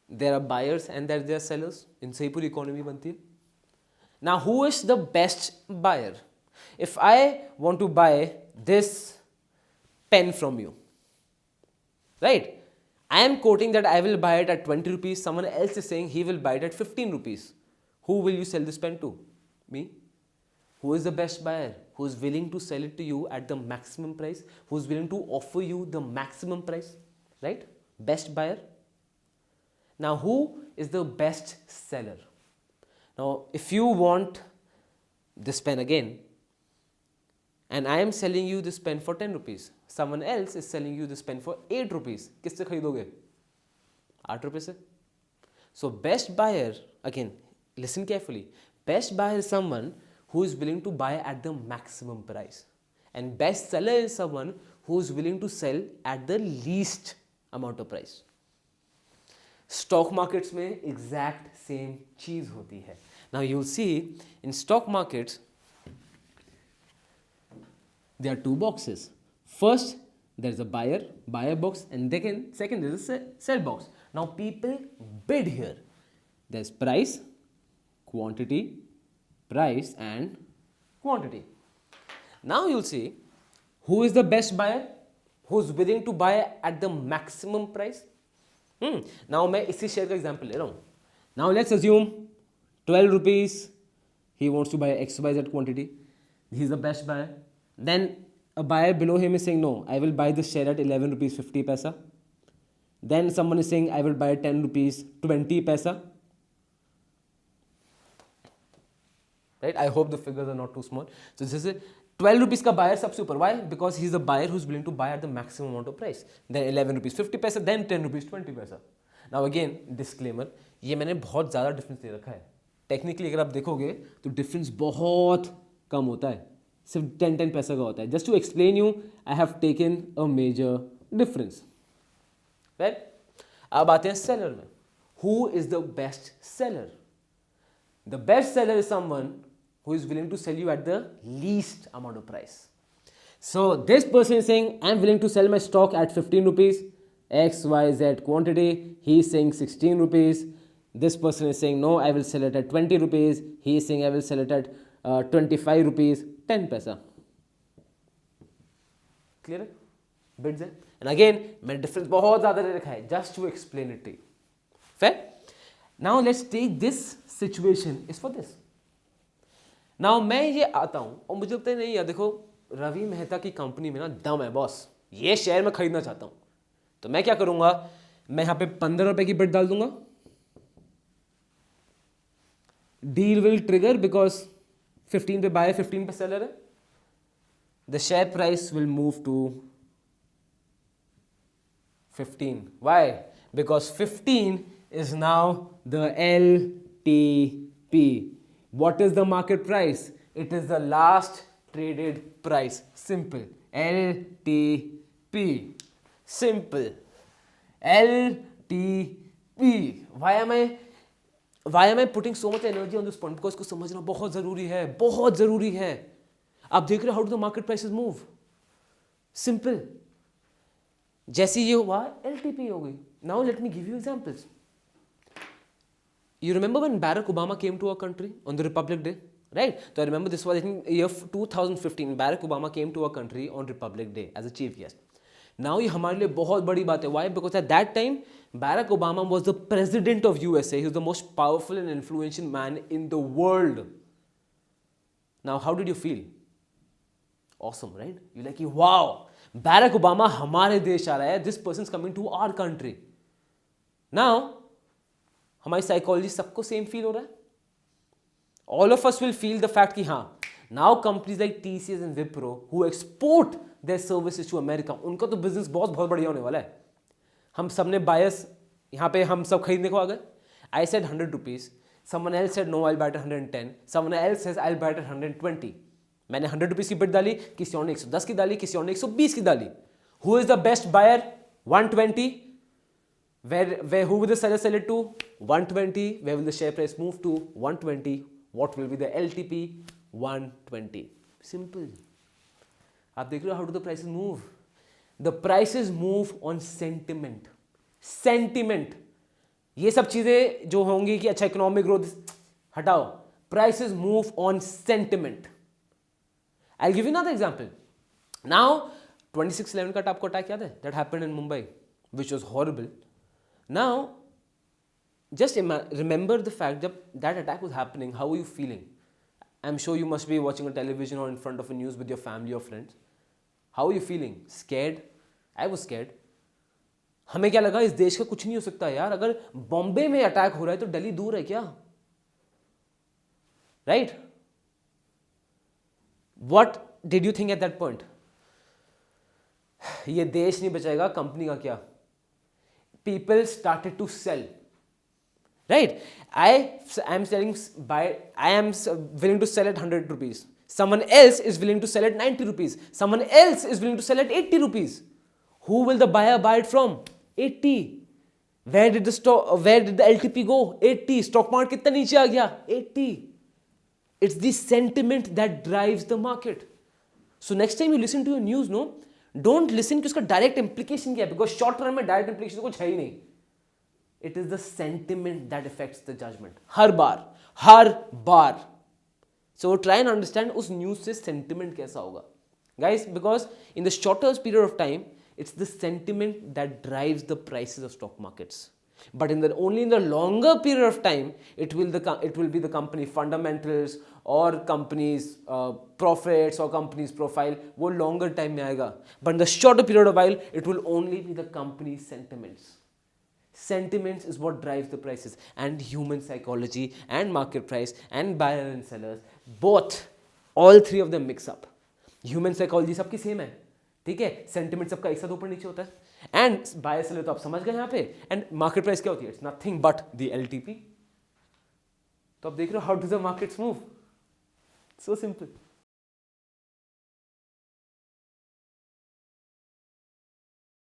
there are buyers and there are sellers. इनसे ही पूरी economy बनती है. Now, who is the best buyer? If I want to buy this pen from you, right? I am quoting that I will buy it at 20 rupees. Someone else is saying he will buy it at 15 rupees. Who will you sell this pen to? Me? Who is the best buyer? Who is willing to sell it to you at the maximum price? Who is willing to offer you the maximum price? Right? Best buyer. Now, who is the best seller? Now, if you want this pen again, and I am selling you this pen for 10 rupees, someone else is selling you this pen for 8 rupees, किससे खरीदोगे? 8 रुपए से. So, best buyer, again, listen carefully. Best buyer is someone who is willing to buy at the maximum price. And best seller is someone who is willing to sell at the least amount of price. Stock markets में exact same चीज होती है. Now you'll see in stock markets there are two boxes. First there's a buyer box, and second there's a sell box. Now people bid here. There's price, quantity, price and quantity. Now you'll see who is the best buyer, who's willing to buy at the maximum price. Now मैं इसी share का example ले रहा हूँ. Now let's assume 12 rupees he wants to buy XYZ quantity. He's the best buyer. Then a buyer below him is saying, no, I will buy this share at 11 rupees 50 paisa. Then someone is saying, I will buy 10 rupees 20 paisa. Right? I hope the figures are not too small. So this is 12 rupees का buyer सबसे ऊपर. Why? Because he is the buyer who is willing to buy at the maximum amount of price. Then 11 rupees 50 paisa, then 10 rupees 20 paisa. Now again, disclaimer, ये मैंने बहुत ज़्यादा difference दे रखा है. Technically अगर आप देखोगे तो डिफरेंस बहुत कम होता है, सिर्फ 10 पैसा का होता है. Just to explain you, I have taken a major difference. Right? अब आते हैं सेलर में. Who is the best seller? The best seller is someone who is willing to sell you at the least amount of price. So this person is saying, I am willing to sell my stock at 15 rupees, XYZ quantity. He is saying 16 rupees. This person is saying, no, I will sell it at 20 rupees. He is saying, I will sell it at 25 rupees, 10 paisa. Clear? Bids है. And again, मैंने difference बहुत ज़्यादा ले रखा है, just to explain it to you. Fair? Now let's take this situation is for this. Now मैं ये आता हूँ और मुझे लगता है नहीं यार, देखो रवि मेहता की कंपनी में ना दम है बॉस, ये शेयर मैं खरीदना चाहता हूँ. तो मैं क्या करूँगा, मैं यहाँ पे 15 रुपए की बिड डाल दूंगा. डील विल ट्रिगर बिकॉज 15 पे बायर 15 पे सेलर है. The share price will move to 15. Why? Because 15 is now the LTP. What is the market price? It is the last traded price. Simple. LTP. Simple. LTP. Why am I putting so much energy on this point? Because इसको समझना बहुत जरूरी है, बहुत जरूरी है. आप देख रहे हो how do the market prices move? Simple. जैसे ये हुआ LTP हो गई. Now let me give you examples. You remember when Barack Obama came to our country on the Republic Day, right? So I remember this was in year 2015. Barack Obama came to our country on Republic Day as a chief guest. Now ये हमारे लिए बहुत बड़ी बात है. Why? Because at that time Barack Obama was the president of USA. He was the most powerful and influential man in the world. Now how did you feel? Awesome, right? You're like, wow, Barack Obama हमारे देश आ रहा है. This person is coming to our country. Now हमारी psychology सबको same feel हो रहा है. All of us will feel the fact कि हाँ, now companies like TCS and Wipro who export their services to America, उनका तो बिजनेस बहुत बहुत बढ़िया होने वाला है. हम सब ने बायस यहाँ पे हम सब खरीदने को आ गए. I said 100 rupees, someone else said no I will buy at 110, someone else says I will buy at 120. मैंने 100 रुपीज की बिड डाली, किसी और ने 110 की डाली, किसी और ने 120 की डाली. Who is the best buyer? 120. Where who will the seller sell it to? 120. Where will the share price move to? 120. What will be the LTP? 120. Simple. आप देख रहे हो how do the prices move? The prices move on sentiment. Sentiment. ये सब चीजें जो होंगी कि अच्छा इकोनॉमिक ग्रोथ, हटाओ. Prices move on sentiment. I'll give you another example. Now 26/11 का आपको अटैक याद है? That happened in Mumbai, which was horrible. Now just remember the fact that that attack was happening. How were you feeling? I'm sure you must be watching a television or in front of a news with your family or friends. How are you feeling? Scared? I was scared. हमें क्या लगा, इस देश का कुछ नहीं हो सकता यार, अगर बॉम्बे में अटैक हो रहा है तो दिल्ली दूर है क्या? Right? What did you think at that point? ये देश नहीं बचाएगा, कंपनी का क्या? People started to sell. Right? I am willing to sell at 100 rupees. Someone else is willing to sell at 90 rupees. Someone else is willing to sell at 80 rupees. Who will the buyer buy it from? 80. Where did the LTP go? 80. Stock market कितना नीचे आ गया? 80. It's the sentiment that drives the market. So next time you listen to your news, no, don't listen कि उसका direct implication क्या है, because short run में direct implication कुछ है ही नहीं. It is the sentiment that affects the judgment. Her bar. So try and understand उस news से sentiment कैसा होगा. Guys, because in the shortest period of time, it's the sentiment that drives the prices of stock markets. But only in the longer period of time, it will be the company fundamentals or company's profits or company's profile. वो longer time में आएगा. But in the shorter period of while, it will only be the company's sentiments. Sentiments is what drives the prices, and human psychology and market price and buyer and sellers, all three of them mix up. Human psychology सबकी same है, ठीक है? Sentiment सबका एक साथ ऊपर नीचे होता है, and buyer seller तो आप समझ गए यहाँ पे, and market price क्या होती है? It's nothing but the LTP. तो आप देख रहे हो how do the markets move? So simple.